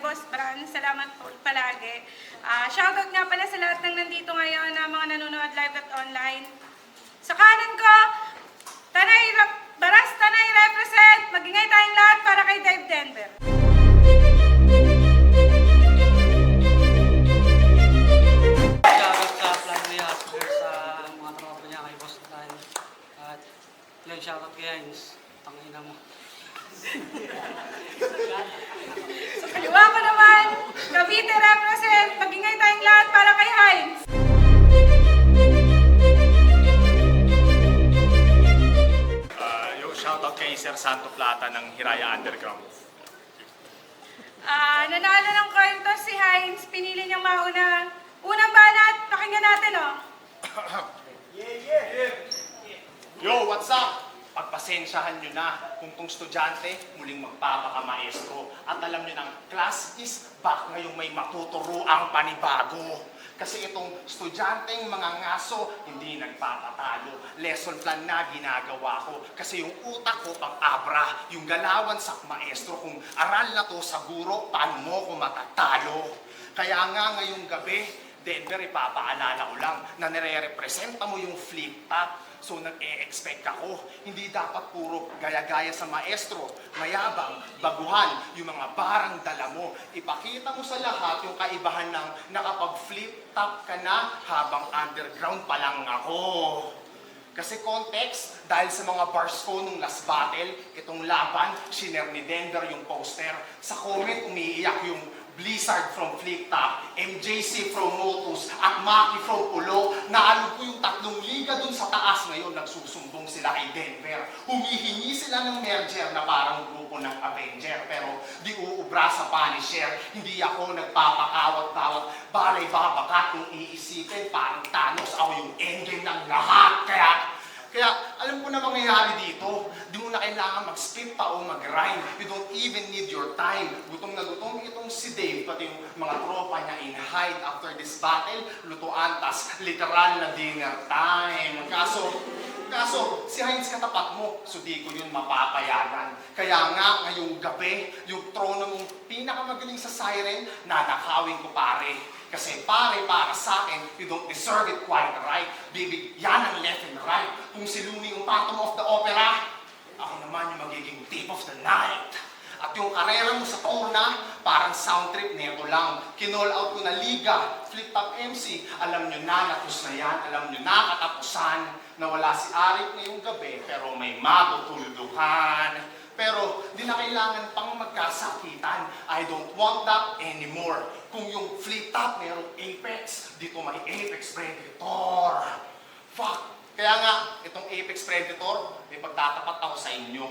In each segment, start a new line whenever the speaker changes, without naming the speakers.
Boss Bran. Salamat po palagi. Shoutout nga pala sa lahat ng nandito ngayon na mga nanonood live at online. Sa kanan ko, Baras Tanay represent. Magingay tayong lahat para kay Dave Denver.
Shoutout sa Flandria Hustler sa mga tropa niya kay Boss Bran. At yun, shoutout kay Heinz. Tangina mo.
Sa kaliwa ko naman, Cavite represent. Magingay tayong lahat para kay Heinz.
Yung shoutout kay Sir Santo Plata ng Hiraya Underground.
Nanalo ng coin toss si Heinz. Pinili niyang mauna. Unang banat, pakinggan natin
Yo, what's up? Pagpasensyahan nyo na kung tong estudyante muling magpapakamaestro. At alam nyo ng class is back ngayong may matuturoang panibago. Kasi itong estudyanteng mga ngaso, hindi nagpapatalo. Lesson plan na ginagawa ko. Kasi yung utak ko pang abra, yung galawan sa maestro. Kung aral na to sa guro, paano mo ko matatalo? Kaya nga ngayong gabi, Denver, ipapaalala ko lang na nire-representa mo yung flip top. So nag-e-expect ako, hindi dapat puro gaya-gaya sa maestro, mayabang, baguhan, yung mga barang dala mo. Ipakita mo sa lahat yung kaibahan ng nakapag-flip top ka na habang underground pa lang ako. Kasi context, dahil sa mga bars ko nung last battle, itong laban, shiner ni Denver yung poster. Sa comment, umiiyak yung Blizzard from Flip Top, MJC from Motus, at Maki from Pulo. Naalog ko yung 3 liga dun sa taas ngayon, nagsusumbong sila kay Denver. Humihingi sila ng merger na parang grupo ng Avenger, pero di uubra sa Punisher. Hindi ako nagpapakawat-kawat, balay babakat kung iisipin, parang Thanos, ako yung endgame ng lahat. Kaya alam ko na mangyayari dito, di mo na kailangan mag-skip pa o mag-rhyme. You don't even need your time. Gutom na gutom itong si Dave, pati yung mga tropa niya in hide after this battle, lutuan, tas literal na dinner time. Kaso, si Heinz katapat mo, so di ko yun mapapayagan. Kaya nga, ngayong gabi, yung trono mong pinakamagaling sa siren, nanakawin ko pare. Kasi pare, para sa akin, you don't deserve it quite right. Bibigyan ng left and right. Kung si Looney yung Phantom of the Opera, ako naman yung magiging thief of the night. At yung karera mo sa Torna, parang sound trip neto lang. Kinall out ko na liga, flip top MC. Alam nyo na, natus na yan. Alam nyo na, katapusan. Nawala si Arik ngayong gabi, pero may matutuldukan. Pero di na kailangan pang magkasakitan. I don't want that anymore. Kung yung flip top mayroong Apex, dito may Apex Predator. Fuck! Kaya nga, itong Apex Predator, may pagtatapat ako sa inyo.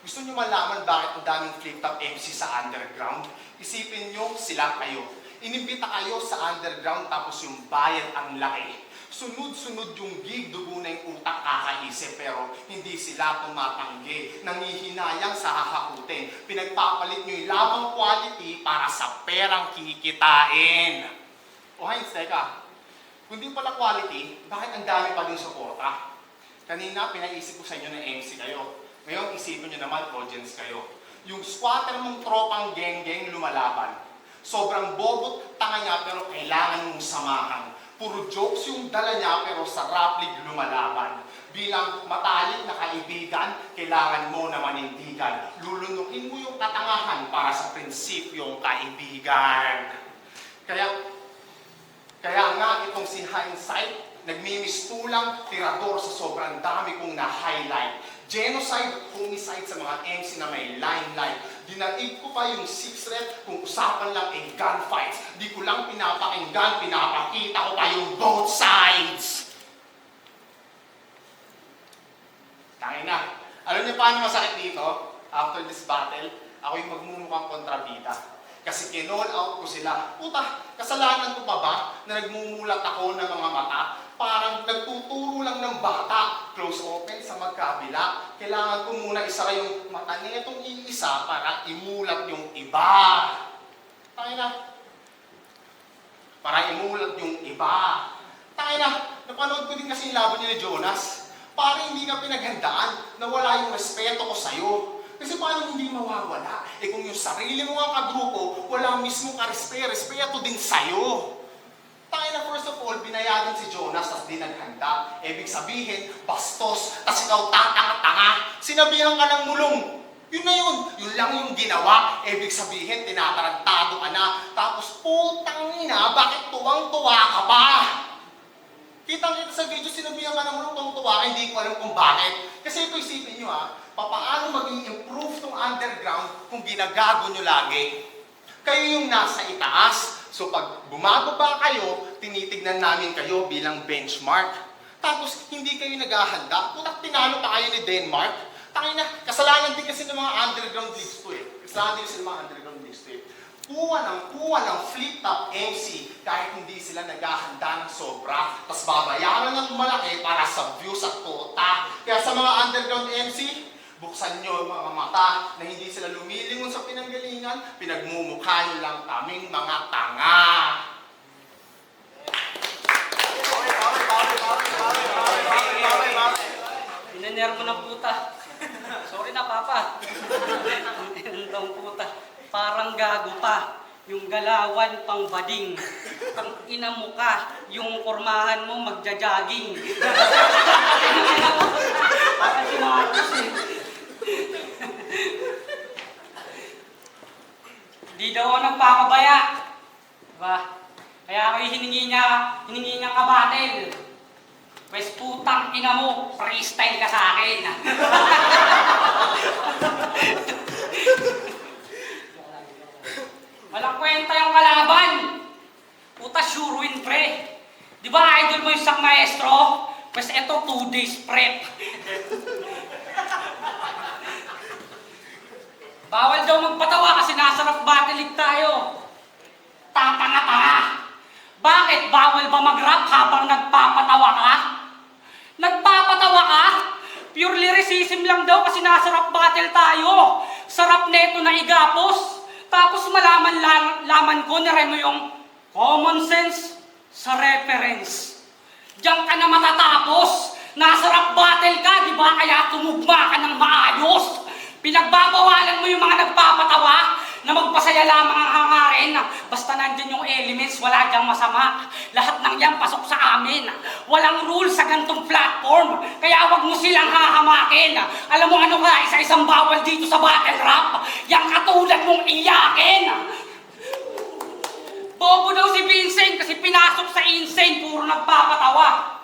Gusto nyo malaman bakit ang daming flip top MC sa underground? Isipin nyo, sila kayo. Inimbita kayo sa underground tapos yung bayad ang laki. Sunod-sunod yung gig, dugo na yung utak kakaisip, pero hindi sila tumatanggi. Nangihinayang sa hahakutin. Pinagpapalit nyo yung labang quality para sa perang kikitain. O Heinz, teka. Kung di pala quality, bakit ang dami pa din suporta? Kanina, pinaisip ko sa inyo na MC kayo. Ngayon, isipin nyo naman, audience kayo. Yung squatter mong tropang geng-geng lumalaban. Sobrang bobot, tanga niya, pero kailangan mong samahan. Puro jokes yung dala niya, pero sa rap league lumalaban. Bilang matalik na kaibigan, kailangan mo na manindigan. Lulunukin mo yung katangahan para sa prinsipyong kaibigan. Kaya nga itong si Hindsight, nagmimistulang tirador sa sobrang dami kong na-highlight. Genocide, homicide sa mga MC na may limelight. Dinaig ko pa yung 6 rep kung usapan lang ay gunfights. Di ko lang pinapakinggan, pinapakita ko pa yung both sides. Tangin na. Alam niyo paano masakit dito? After this battle, ako yung magmumukhang kontrabida. Kasi kinall out ko sila. Puta, kasalanan ko pa ba na nagmumulat ako ng mga mata? Parang nagtuturo lang ng bata. Close open sa magkabila. Kailangan ko muna isara yung mata nitong iisa para imulat yung iba. Tangina. Para imulat yung iba. Tangina, napanood ko din kasi yung laban niya ni Jonas. Parang hindi ka pinaghandaan na wala yung respeto ko sa'yo. Kasi paano hindi mawawala? Eh kung yung sarili mo nga kagrupo, wala mismo respeto din sa'yo. Tayo na first of all, binayagan si Jonas, tas di naghanda. Ibig sabihin, bastos, tas ikaw tatanga-tanga. Sinabihan ka ng mulong. Yun na yun. Yun lang yung ginawa. Ibig sabihin, tinatarantado ka na. Tapos, putang ina, bakit tuwang-tuwa ka pa? Kitang-kita sa video, sinabihan ka ng mulong tuwang-tuwa ka, hindi ko alam kung bakit. Kasi ito isipin nyo papaano maging-improve tong underground kung ginagago nyo lagi? Kayo yung nasa itaas. So pag bumababa kayo, tinitignan namin kayo bilang benchmark. Tapos hindi kayo naghahanda. Putak tinalo pa kayo ni Denmark. Tangina, kasalanan din kasi ng mga underground leagues to eh. Kasalanan din kasi ng mga underground leagues to eh. Kuha ng flip-top MC kahit hindi sila naghahanda ng sobra. Tapos babayaran ng malaki para sa views at quota. Kaya sa mga underground MC, buksan nyo ang mga mata na hindi sila lumilingon sa pinanggalingan, pinagmumukha nyo lang kaming mga tanga.
Pinanermo ng puta. Sorry na, Papa. Ang puta. Parang gago pa. Yung galawan pang bading. Ang ina mo ka, yung kurmahan mo magja-jogging. Parang sinakos eh. Di daw ako nagpapabaya. Diba? Kaya ako hiningi niya kabatil. Pwes putang ina mo, freestyle ka sa akin. Walang kwenta yung kalaban. Puta, sure win, pre. Di ba idol mo yung isang maestro? Pwes eto 2 days prep. Bawal daw magpatawa kasi nasa rock battle league tayo. Tatanga-tanga. Bakit bawal ba mag-rap habang nagpapatawa ka? Nagpapatawa ka? Pure lyricism lang daw kasi nasa rap battle tayo. Sarap neto na igapos. Tapos laman ko na rin mo yung common sense sa reference. Diyan ka na matatapos. Nasa rap battle ka, di ba? Kaya tumugma ka ng maayos. Pinagbabawalan mo yung mga nagpapatawa na magpasaya lamang ang hangarin. Basta nandyan yung elements, wala dyang masama. Lahat ng yan pasok sa amin. Walang rule sa gantong platform. Kaya wag mo silang hahamakin. Alam mo ano ka, isa-isang bawal dito sa battle rap. Yang katulad mong iyakin. Bobo daw si Vincent kasi pinasok sa insane, puro nagpapatawa.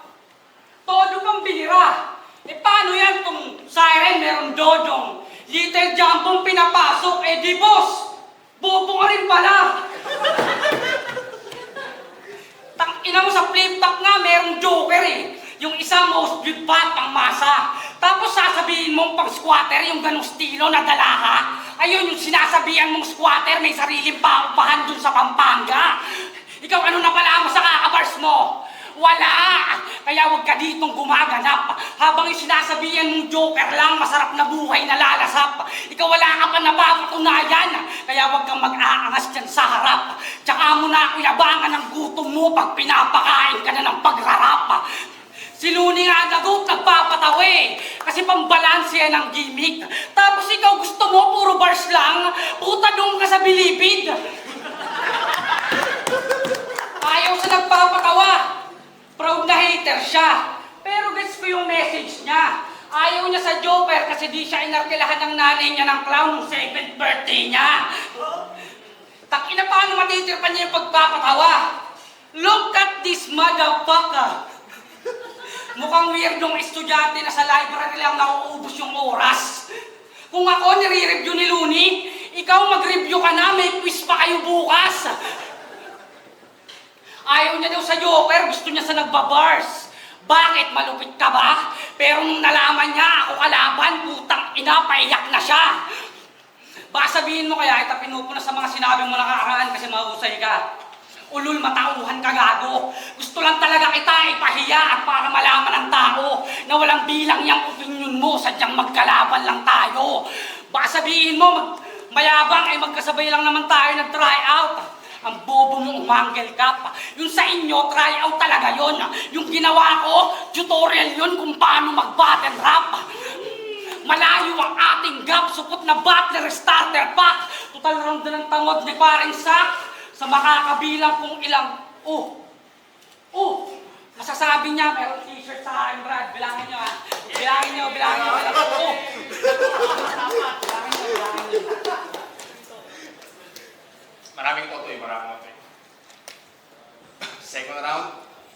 Todo pang binira. Eh paano yan kung siren meron dodong? Little Jumpong pinapasok, eh di boss! Bobo ka rin pala! Tangina mo sa flip-top nga, merong joker eh. Yung isa most viewed pa, pang masa. Tapos sasabihin mong pang squatter, yung ganong estilo na dalaha. Ayun, yung sinasabihan mong squatter, may sariling paupahan dun sa Pampanga. Ikaw ano na pala mo sa kakabars mo? Wala! Kaya huwag ka ditong gumaganap. Habang yung sinasabihan mong joker lang, masarap na buhay na lalasap. Ikaw wala ka pa napapatunayan. Kaya huwag kang mag-aangas dyan sa harap. Tsaka mo na yabangan ng gutom mo pag pinapakain ka na ng pagrarap. Si Looney nga dagot, nagpapatawi. Kasi pambalanse yan ang gimmick. Tapos ikaw gusto mo, puro bars lang. Puta doon ka sa bilibid. Ayaw sa nagpapatawa. Proud na hater siya. Pero gets ko yung message niya. Ayaw niya sa Joker kasi di siya inarkilahan ng nanay niya ng clown nung 7th birthday niya. Takina paano matitirpan niya yung pagpapatawa? Look at this motherfucker. Mukhang weirdong estudyante na sa library lang nauubos yung oras. Kung ako nire-review ni Looney, ikaw mag-review ka na, may quiz pa kayo bukas. Ayaw niya daw sa Joker, gusto niya sa nagbabars. Bakit? Malupit ka ba? Pero nung nalaman niya ako kalaban, putang ina, paiyak na siya. Baka sabihin mo kaya, ito pinupuna sa mga sinabi mo nakaraan kasi mahusay ka. Ulul, matauhan ka gago. Gusto lang talaga kita ipahiya at para malaman ng tao na walang bilang niyang opinion mo, sadyang magkalaban lang tayo. Baka sabihin mo, mayabang ay magkasabay lang naman tayo nag-try out. Ang bobo mo umanggel ka pa. Yung sa inyo, try out talaga yon. Yung ginawa ko, tutorial yon kung paano mag-battle rap. malayo ang ating gap, supot na Butler starter pack. Total round na ng tangod ni paring Sak sa makakabilang kung ilang... Masasabi niya, mayroong t-shirt sa akin, Brad. Bilangin niyo, ha? Bilangin niyo. Bilangin niyo.
Maraming totoy. Second round,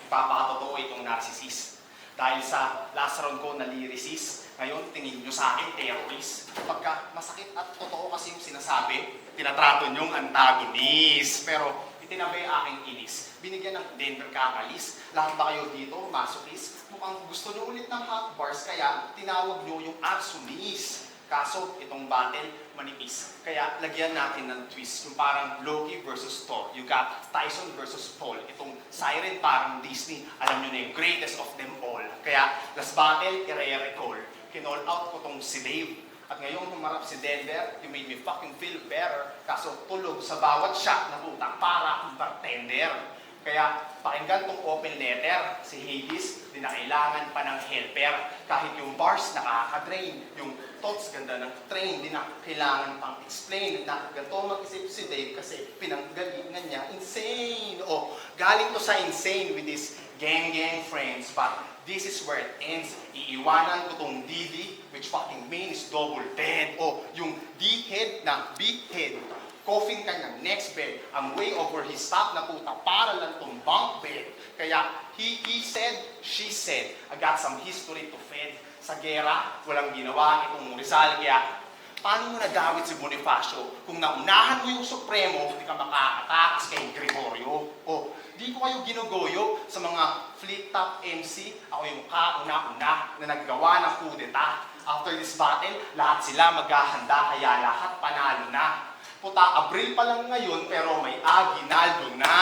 ipapakatotoo itong narcissist. Dahil sa last round ko na lyricist, ngayon tingin nyo sa akin terrorist. Pagka masakit at totoo kasi yung sinasabi, tinatrato nyong antagonist. Pero itinabi aking inis. Binigyan ng Denver kakalis. Lahat ba kayo dito, masochist? Mukhang gusto nyo ulit ng hot bars, kaya tinawag nyo yung arsonist. Kaso, itong battle, manipis. Kaya lagyan natin ng twist. Yung parang Loki versus Thor. You got Tyson versus Paul. Itong Siren parang Disney. Alam nyo na yung greatest of them all. Kaya last battle, i-recall. Kinall out ko tong si Dave. At ngayon humarap si Denver, you made me fucking feel better. Kaso tulog sa bawat shot na utang para akong bartender. Kaya pakinggan tong open letter. Si Hades, di na kailangan pa ng helper. Kahit yung bars nakaka-drain. Yung thoughts ganda ng train, di na kailangan pang explain. Na ganito mag-isip si Dave kasi pinanggalingan niya. Insane! O, galing to sa insane with this gang friends. But this is where it ends. Iiwanan ko tong Didi, which fucking means double dead. O, yung D-head na big-head. Coffin kanyang next bed. Ang way over his top na puta para lang tong bunk bed. Kaya he said, she said, I got some history to fed. Sa gera, walang ginawa itong Rizal. Kaya paano mo nagawit si Bonifacio? Kung naunahan mo yung Supremo, hindi ka makakatakas kay Gregorio. O, di ko kayo ginugoyo sa mga flip-top MC. Ako yung kauna-una na naggawa ng kudeta. After this battle, lahat sila maghahanda, kaya lahat panalo na. Puta, Abril pa lang ngayon, pero may aginaldo na.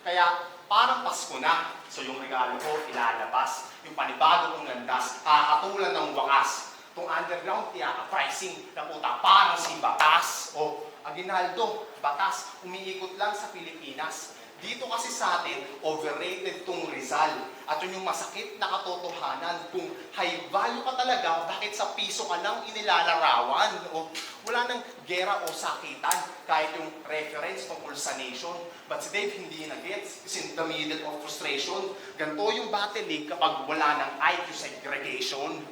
Kaya, parang Pasko na. So, yung regalo ko, ilalabas. Yung panibago kong landas, kakatulan ng wakas. Itong underground, pricing na puta, parang si Batas. O, aginaldo, Batas, umiikot lang sa Pilipinas. Dito kasi sa atin, overrated tong Rizal. At yun yung masakit na katotohanan. Kung high value ka talaga, bakit sa piso ka nang inilalarawan? O wala nang gera o sakitan, kahit yung reference tungkol sa nation. But si Dave hindi na-gets, is in the middle of frustration. Ganito yung battle league kapag wala ng IQ segregation.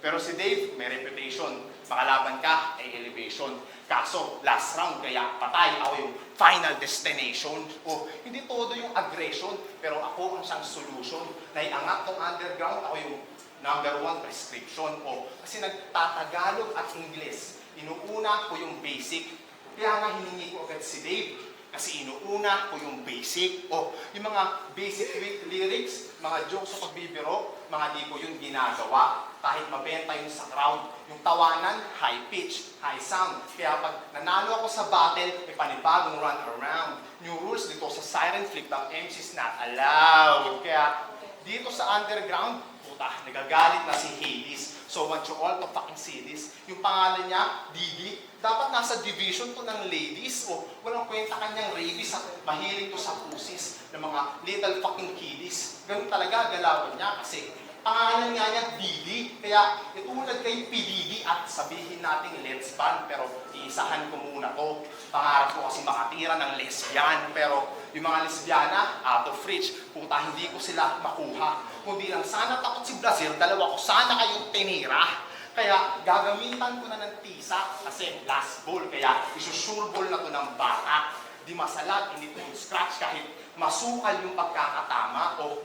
Pero si Dave, may reputation. Makalaban ka, ay elevation. Kaso, last round, kaya patay ako yung final destination. O, hindi todo yung aggression, pero ako ang siyang solution. Naiangat tong underground, ako yung #1 prescription. O, kasi nagtatagalog at English. Inuuna ko yung basic. Kaya nga hiningi ko agad si Dave. Kasi inuuna ko yung basic. O, yung mga basic lyrics, mga jokes sa pagbibiro, mga di ko yun ginagawa. Kahit mabenta yun sa crowd. Yung tawanan, high pitch, high sound. Kaya pag nanalo ako sa battle, may panibagong run around. New rules dito sa Siren Flip, ang MC's not allowed. Kaya dito sa underground, puta, nagagalit na si Hades. So want you all to fucking see this. Yung pangalan niya, Didi, dapat nasa division to ng ladies. O walang kwenta kanyang rabies at mahilig to sa pusis ng mga little fucking kiddies. Ganun talaga galawan niya kasi pangalan nga niya Didi. Kaya itulad kay PDD at sabihin natin let's ban. Pero iisahan ko muna to. Pangarap ko kasi makatira ng lesbian. Pero yung mga lesbiana, out of reach. Puta, hindi ko sila makuha. Kundi lang sana takot si Brazil, dalawa ko sana kayong tinira. Kaya gagamitan ko na ng tisa kasi last ball. Kaya isusure ball na to ng bata. Di masalat, hindi to scratch kahit masukal yung pagkakatama. O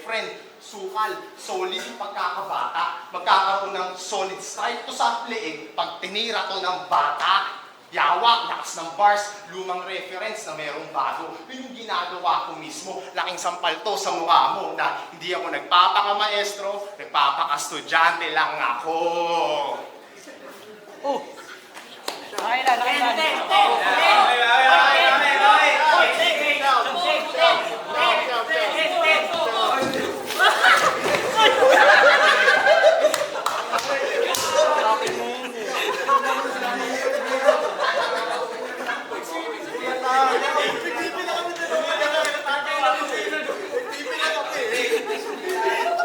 friend, sukal, solid yung pagkakabata. Magkakaroon ng solid strike to sa leeg pag tinira to ng bata. Yawa, lakas ng bars, lumang reference na merong bago. Yun yung ginagawa ko mismo. Laking sampal to sa mukha mo na hindi ako nagpapaka-maestro, nagpapaka-estudyante lang ako.
Oh! Nakailan.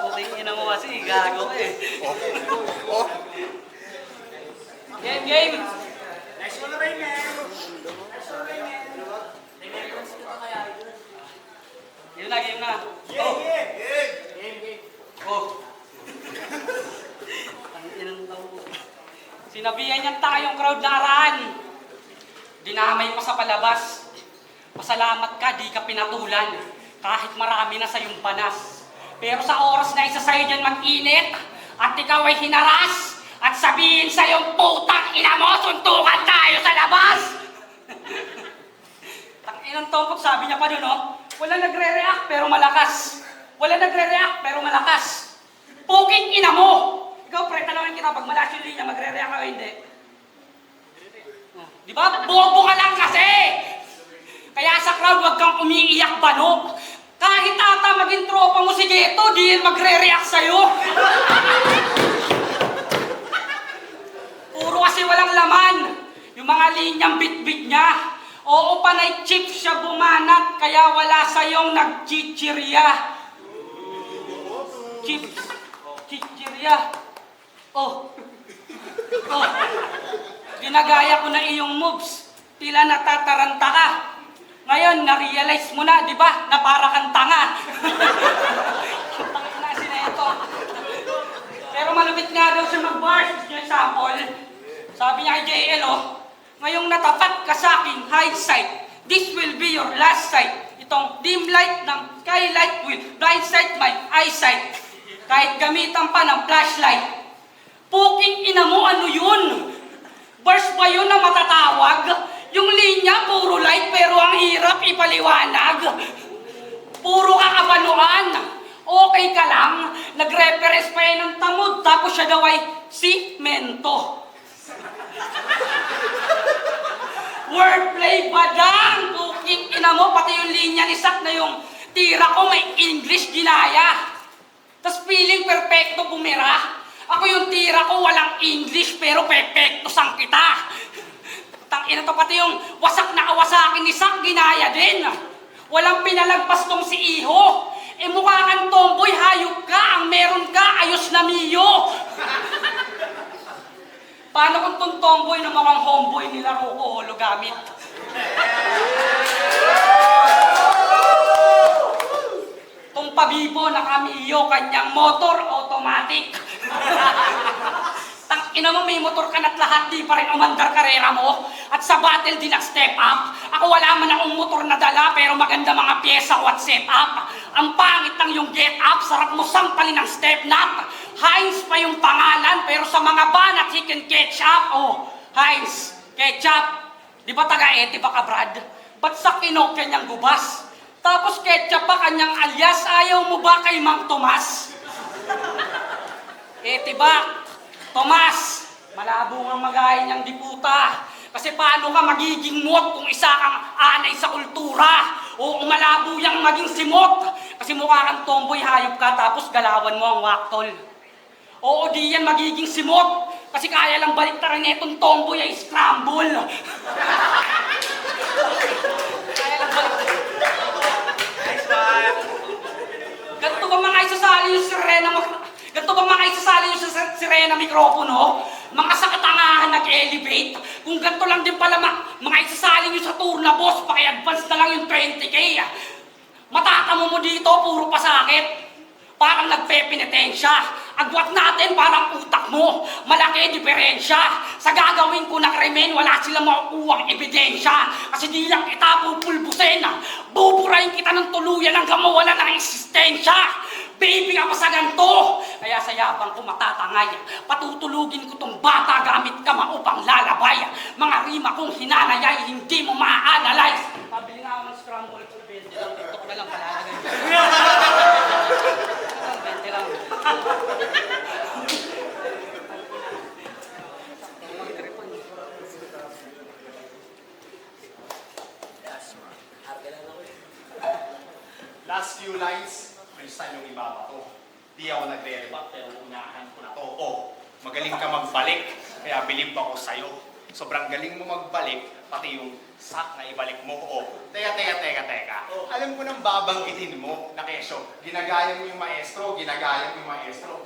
Okay, ina mo kasi, gago ka eh.
Oh,
crowd na araan. Dinamay pa sa palabas. Pasalamat ka, di ka pinatulan. Kahit marami na sa iyong panas. Pero sa oras na isa sa'yo dyan mag-init, at ikaw ay hinaras, at sabihin sa iyong putang ina mo, suntukan tayo sa labas! Tanginang tongkot, sabi niya pa doon, no? Wala nagre-react pero malakas. Wala nagre-react pero malakas. Puking ina mo! Ikaw, pre, talawin kita pag malakas yung linya, magre-react ka o hindi. Di ba? Bobo ka lang kasi! Kaya sa crowd, wag kang umiiyak bano. Kahit ata maging tropa mo si Geto, di yan magre-react sa'yo. Puro kasi walang laman. Yung mga linyang bit-bit niya. Oo, panay chip siya bumanat, kaya wala sa'yong nagchichirya. Chichirya. Oh. Ginagaya ko na iyong moves. Tila natataranta ka. Ngayon, na-realize mo na, di ba, na para kang tanga. Tangina si Neto. Pero malupit nga daw siya mag-bars. Yung sample. Sabi niya kay JL, oh, ngayong natapat ka sa aking hindsight, this will be your last sight. Itong dim light ng skylight will blindside my eyesight. Kahit gamitan pa ng flashlight. Puking ina mo, ano yun? Bars ba yun na matatawag? Yung linya, puro light, pero ang hirap ipaliwanag. Puro kakabanuan. Okay ka lang, nag-reference pa yan ng tamod, tapos siya daw ay si Mento. Wordplay badang! Puking ina mo, pati yung linya ni Sak na yung tira ko may English ginaya. Tapos feeling perfecto bumira. Ako yung tira ko walang English pero perfecto sang kita. Tangina to, pati yung wasak na kawasakin ni Sak ginaya din. Walang pinalagpas tong si Iho. Eh mukha kang tomboy, hayop ka. Ang meron ka, ayos na Mio. Paano kung tong tomboy na mukhang homeboy nilaro ko holo gamit? Tong pabibo na kamiyo, kanyang motor automatic. Tangina mo, may motor ka na't lahat, di pa rin umandar karera mo. At sa battle din nag-step up. Ako wala man akong motor na dala, pero maganda mga pyesa ko at set up. Ang pangit ng yung get up, sarap mo sampalin ng step nut. Heinz pa yung pangalan, pero sa mga banat, chicken ketchup. Oh, Heinz, ketchup. Di ba taga-ete ba ka, Brad? Ba't sa kinokya niyang gubas? Tapos ketchup pa kanyang alias, ayaw mo ba kay Mang Tomas? Ete ba? Tomas, malabo nga magayin niyang diputa. Kasi paano ka magiging mot kung isa kang anay sa kultura? O malabo yang maging simot. Kasi mukha kang tomboy, hayop ka, tapos galawan mo ang waktol. Oo, di yan magiging simot. Kasi kaya lang baliktaran netong tomboy ay scramble. Kaya lang baliktaran.
Nice one!
Ganito ba mga isasali yung sirena mo? Ganito ba mga isasali yung sirena mikropono? Mga sa katangahan nag-elevate? Kung ganito lang din pala mga isasali nyo sa tour na boss, paki-advance na lang yung 20K. Matatamo mo dito, puro pasakit. Parang nagpe-penitensya. Agwat natin parang utak mo. Malaki diferensya. Sa gagawin ko na krimen, wala silang makukuhang ebidensya. Kasi di lang kita pupulbusin. Buburahin kita ng tuluyan hanggang mawala ng eksistensya. Baby ka pa sa ganito. Kaya sa yabang ko matatangay. Patutulugin ko tong bata gamit kama upang lalabay. Mga rima kong hinanayay, hindi mo ma-analyze. Pabili nga ako ng scramble for 20 lang. TikTok na lang palalagay. 20 lang.
Last few lines, freestyle yung ibaba to. Di ako nagre-rebut, pero unahan ko na to. Oh, magaling ka magbalik, kaya believe ako sa'yo. Sobrang galing mo magbalik, pati yung sak na ibalik mo. Oh, teka. Alam ko nang babanggitin mo na kesyo, ginagaya mo yung maestro.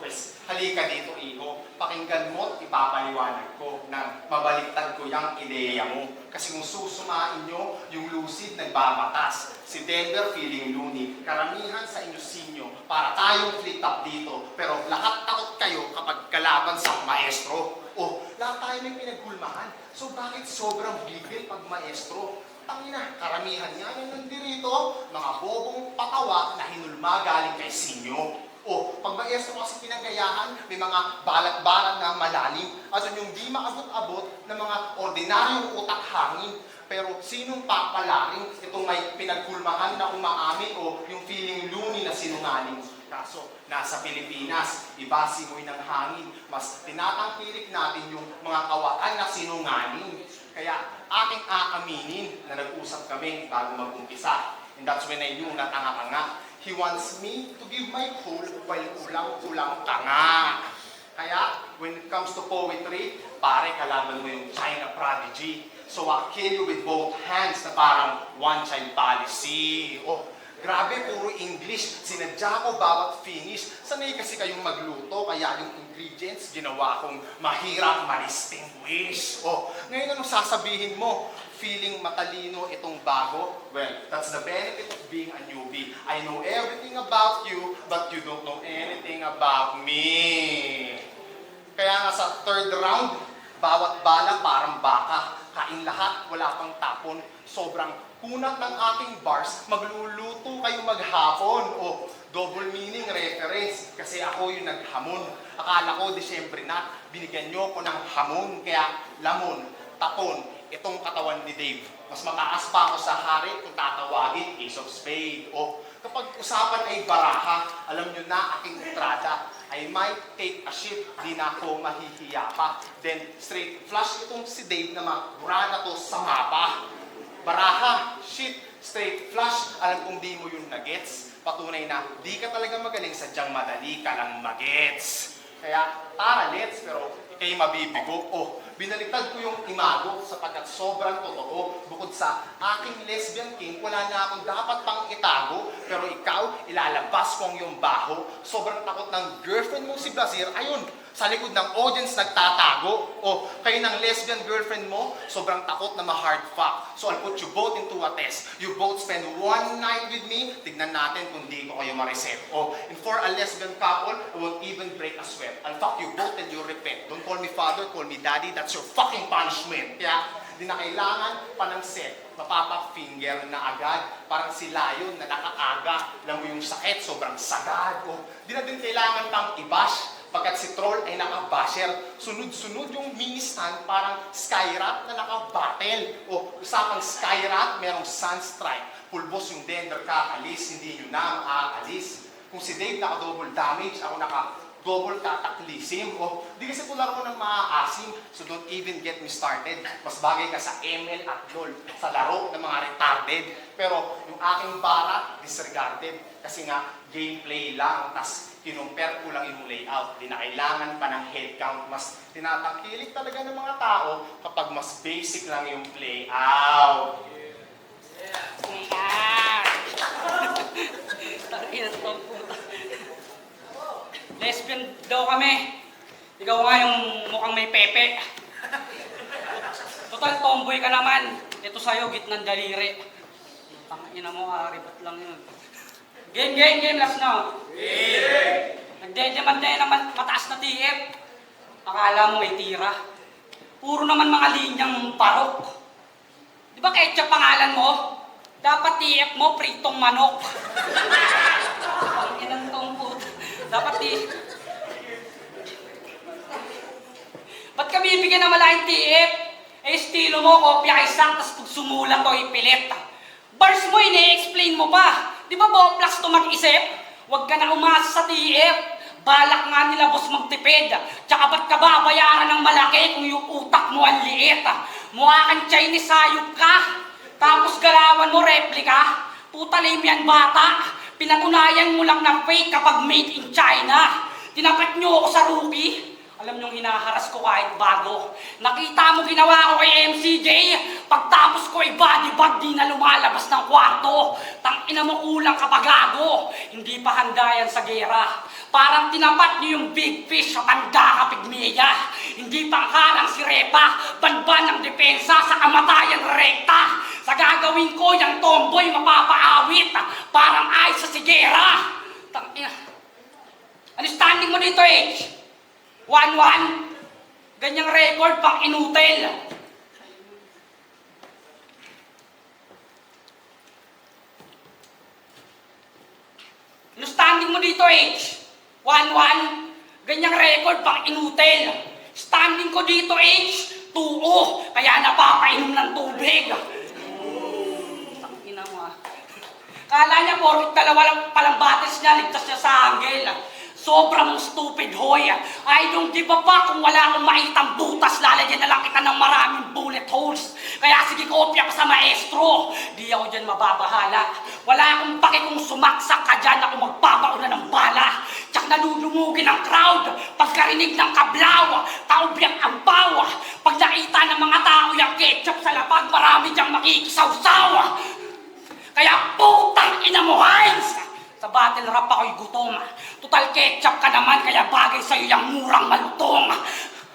Pues, halika dito, Iho. Pakinggan mo at ipapaliwanag ko na mabaliktad ko yung ideya mo. Kasi kung susumain nyo, yung lucid nagbabatas. Si Denver feeling loony. Karamihan sa inyo sinyo para tayong flip up dito. Pero lahat takot kayo kapag kalaban sa maestro. O, lahat tayo may pinagkulmahan. So, bakit sobrang bigil pag maestro? Tangina, karamihan nga yung nandirito, mga bobong patawa na hinulma galing kay sinyo. O, pag maestro kasi pinanggayahan, may mga balat-balat na malalim. At yung di maabot-abot ng mga ordinaryong utak hangin. Pero sinong papalaring itong may pinagkulmahan na umaamin o yung feeling loony na sinungaling? Kaso, nasa Pilipinas, iba simoy ng hangin. Mas tinatangkilik natin yung mga kawakan na sinungaling. Kaya aking aaminin na nag-usap kami bago mag-umpisa. And that's when I knew na tanga ka nga. He wants me to give my whole while kulang-kulang ka nga. Kaya, when it comes to poetry, pare, kalaban mo yung China prodigy. So I'll kill you with both hands na parang one-child policy. Oh, grabe, puro English. Sinadya ko bawat finish. Sanay kasi kayong magluto, kaya yung ingredients ginawa kong mahirap ma-distinguish. Oh, ngayon anong sasabihin mo? Feeling matalino itong bago? Well, that's the benefit of being a newbie. I know everything about you, but you don't know anything about me. Kaya nga sa third round, bawat bala parang baka. Kain lahat, wala pang tapon. Sobrang kunat ng ating bars, magluluto kayo maghapon. O, double meaning reference. Kasi ako yung naghamon. Akala ko Disyembre na, binigyan nyo ko ng hamon. Kaya lamon, tapon, itong katawan ni Dave. Mas mataas pa ako sa hari kung tatawagin Ace of Spade. O, kapag usapan ay baraha, alam nyo na aking entrada. I might take a shit, di na ako mahihiya pa. Then, straight flush itong si Dave na magura na to sa mapa. Baraha, shit, straight flush, alam kong di mo yung nagets. Patunay na di ka talaga magaling, sadyang madali ka lang magets. Kaya, tara, let's, pero ikay mabibigo. Oh, binaliktad ko yung imago sapagkat sobrang totoo. Bukod sa aking lesbian king, wala na akong dapat pang itago. Pero ikaw, ilalabas ko ang iyong baho. Sobrang takot ng girlfriend mo si Blasir. Ayun, sa likod ng audience nagtatago. O, kayo ng lesbian girlfriend mo, sobrang takot na ma-hard fuck. So I'll put you both into a test. You both spend one night with me, tignan natin kung di ko kayo ma-reset. O, and for a lesbian couple, I won't even break a sweat. I'll fuck you both and you repent. Don't call me father, call me daddy. That's your fucking punishment. Kaya, di na kailangan pa ng set. Mapapa-finger na agad. Parang si Lion na nakaaga. Alam mo yung sakit, sobrang sagad. O, di na din kailangan pang i-bash. Pagkat si Troll ay naka-basher. Sunod-sunod yung mini-stand, parang Skyrat na naka-battle. O, usapang Skyrat, merong Sunstrike. Pulbos yung Dender kakalis, hindi nyo na maaalis. Kung si Dave naka-double damage, ako naka-double kataklisim. O, di kasi pula ko ng maaasim. So don't even get me started. Mas bagay ka sa ML at LOL, sa laro ng mga retarded. Pero yung aking bara, disregarded. Kasi nga, gameplay lang. Tas kinumpare ko lang yung layout. Di na kailangan pa ng head count. Mas tinatangkilik talaga ng mga tao kapag mas basic lang yung playout.
Lesbian daw kami. Ikaw nga yung mukhang may pepe. Total, tomboy ka naman. Ito sa'yo, gitnang daliri. Tangina mo, ribat lang yun. Game, last now. Nagdedemanday naman mataas na TF. Akala mo may tira. Puro naman mga linyang parok. Di ba ketchup pangalan mo? Dapat TF mo, pritong manok. Ang inang tong puto. Dapat Ba't ka bibigyan ng malaking TF? Eh, estilo mo, kopya isang, tapos pag sumulat o ipilit. Bars mo, ine-explain mo pa. Di ba boplas to mag-isip? Huwag ka na umasa sa TF. Balak nga nila boss magtipid. Tsaka ba't ka babayaran ng malaki kung yung utak mo ang liit? Mukha kang Chinese hayop ka. Tapos galawan mo replika. Puta lame yan bata. Pinatunayan mo lang na fake kapag made in China. Tinapat nyo ako sa rookie. Alam niyong hinaharas ko kahit bago. Nakita mo ginawa ko kay MCJ. Pagtapos ko ay body bag, di na lumalabas ng kwarto. Tangina mo kulang kapag gago. Hindi pa handa yan sa gera. Parang tinapat niyo yung big fish sa tanda kapigmeya. Hindi pang harang si Repa. Banban ng depensa sa kamatayan rekta. Sa gagawin ko, yung tomboy mapapaawit. Parang ayos sa sigera. Tangina. Ano standing mo dito, H? 1-1? Ganyang record pang inutil. Ano standing mo dito, H? 1-1. Ganyang record pang inutil. Standing ko dito, H. 2-0. Kaya napapainom ng tubig. Tangina mo ah. Kala niya, porkit dalawa lang palang batis niya, ligtas niya sa anggel. Sobrang stupid, hoy. I don't give a fuck kung wala akong maitang butas. Lalagyan na lang kita ng maraming bullet holes. Kaya sige, kopya pa sa maestro. Di ako dyan mababahala. Wala akong pake kung sumaksak ka dyan. Ako magpapauna ng bala. Tsak nalulumugin ang crowd. Pagkarinig ng kablaw, taobyang ang bawa. Pag nakita ng mga tao yung ketchup sa lapag, marami diyang makikisawsaw. Kaya putang ina mo, Heinz! Sa battle rap ako'y gutom. Total ketchup ka naman, kaya bagay sa'yo yung murang malutong.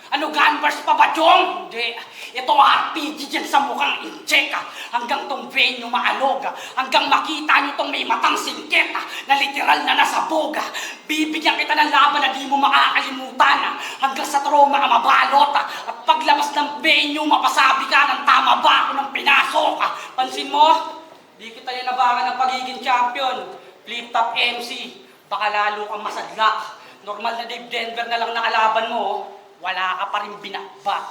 Ano, gunburst pa ba, Jong? Hindi. Ito RPG dyan sa mukhang incheck. Hanggang tong vein nyo maalog. Hanggang makita nyo tong may matang singket na literal na nasa boga. Bibigyan kita ng laban na di mo makakalimutan. Hanggang sa trauma ka mabalot. At paglabas ng vein nyo, mapasabi ka ng tama ba ako ng pinasok. Pansin mo? Di kita yan nabangan ng pagiging champion. Flip-top MC, baka lalo kang masadlak. Normal na Dave Denver na lang nakalaban mo, wala ka pa rin binakbak.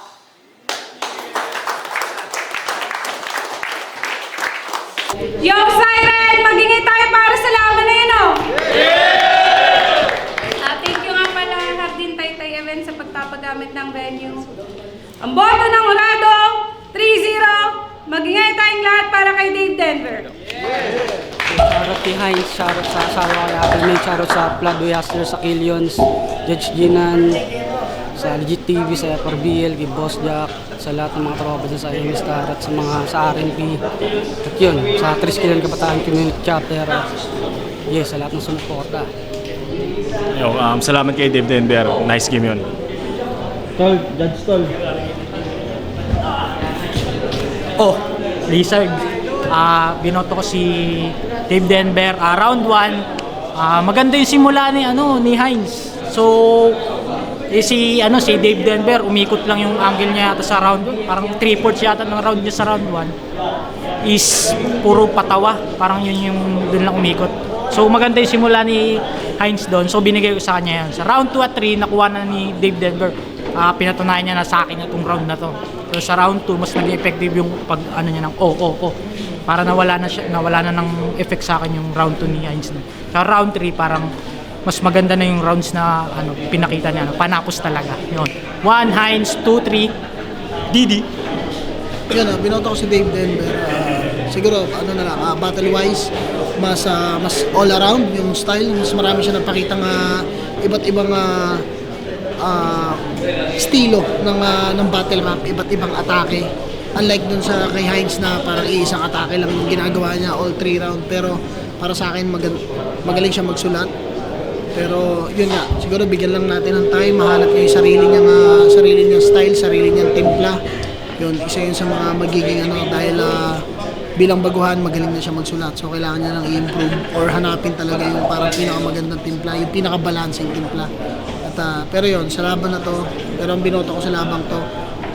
Yo, Siren! Magingay tayo para sa laban na yun, oh! Thank you nga pala, Hardin Taytay Event sa pagpapagamit ng venue. Ang boto ng Urado, 3-0. Magingay tayong lahat para kay Dave Denver.
Shoutout kay Heinz, shoutout sa asawa ko na Apple, shoutout sa Plado Yaster, sa Killions, Judge Ginan, sa Legit TV, sa FRBL, kay Boss Jack, sa lahat ng mga tropa dyan sa MSTAR at sa mga sa RNP. At yun, sa Triskilan Kabataan Community Chapter. Yes, sa lahat ng sumuporta.
Yo, salamat kay Dave Denver. Nice game yun.
Tol, Judge Tol. Oh, Lizard. Binoto ko si Dave Denver. Round 1. Maganda yung simula ni Heinz. So, si Dave Denver, umikot lang yung angle niya yata sa round 1. Parang 3/4 yata ng round niya sa round 1. Is puro patawa. Parang yun yung doon lang umikot. So, maganda yung simula ni Heinz doon. So, binigay ko sa kanya yan. Sa round 2 at 3, nakuha na ni Dave Denver. Pinatunayan niya na sa akin itong round na to. So sa round 2 mas naging effective yung pag niya ng para nawala na ng effect sa akin yung round 2 ni Heinz. Sa round 3 parang mas maganda na yung rounds na pinakita niya, panapos talaga. Yun. 1 Heinz, 2 3 Didi.
Yan, binoto ko si Dave Denver. Siguro battle wise mas all around yung style, mas marami siya nagpakitang iba't ibang estilo ng battle map, iba't ibang atake. Unlike dun sa kay Heinz na parang iisang atake lang yung ginagawa niya all 3 round. Pero para sa akin magaling siya magsulat. Pero yun nga, siguro bigyan lang natin ng time, mahanap niya yung sarili niyang style, sarili niyang timpla. Yun, isa yun sa mga magiging dahil bilang baguhan, magaling na siya magsulat. So kailangan niya nang i-improve or hanapin talaga yung parang pinakamagandang timpla, yung pinaka-balancing timpla. Pero yun, sa laban na to, pero ang binoto ko sa labang to,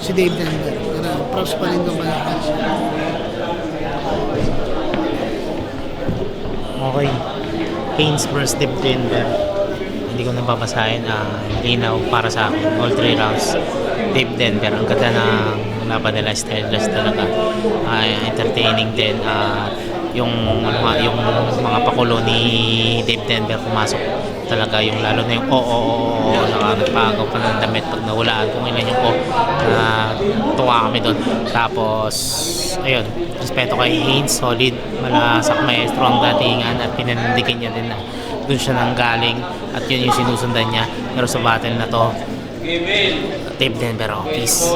si Dave Denver. Pero props pa rin doon kay Heinz.
Okay. Heinz versus Dave Denver. Hindi ko nababasahin. Linaw para sa akin. All 3 rounds. Dave Denver. Ang ganda ng laban nila. Styleless talaga. Entertaining din. Yung mga pakulo ni Dave Denver pumasok talaga, yung lalo na yung nagpagaw pa ng damit pag nahulaan kung ilan yung tuwa kami doon. Tapos ayun, respeto kay Heinz, solid, malasak maestro ang datingan at pinanindigan niya din na doon siya nang galing at yun yung sinusundan niya. Pero sa battle na to, Dave Denver, peace.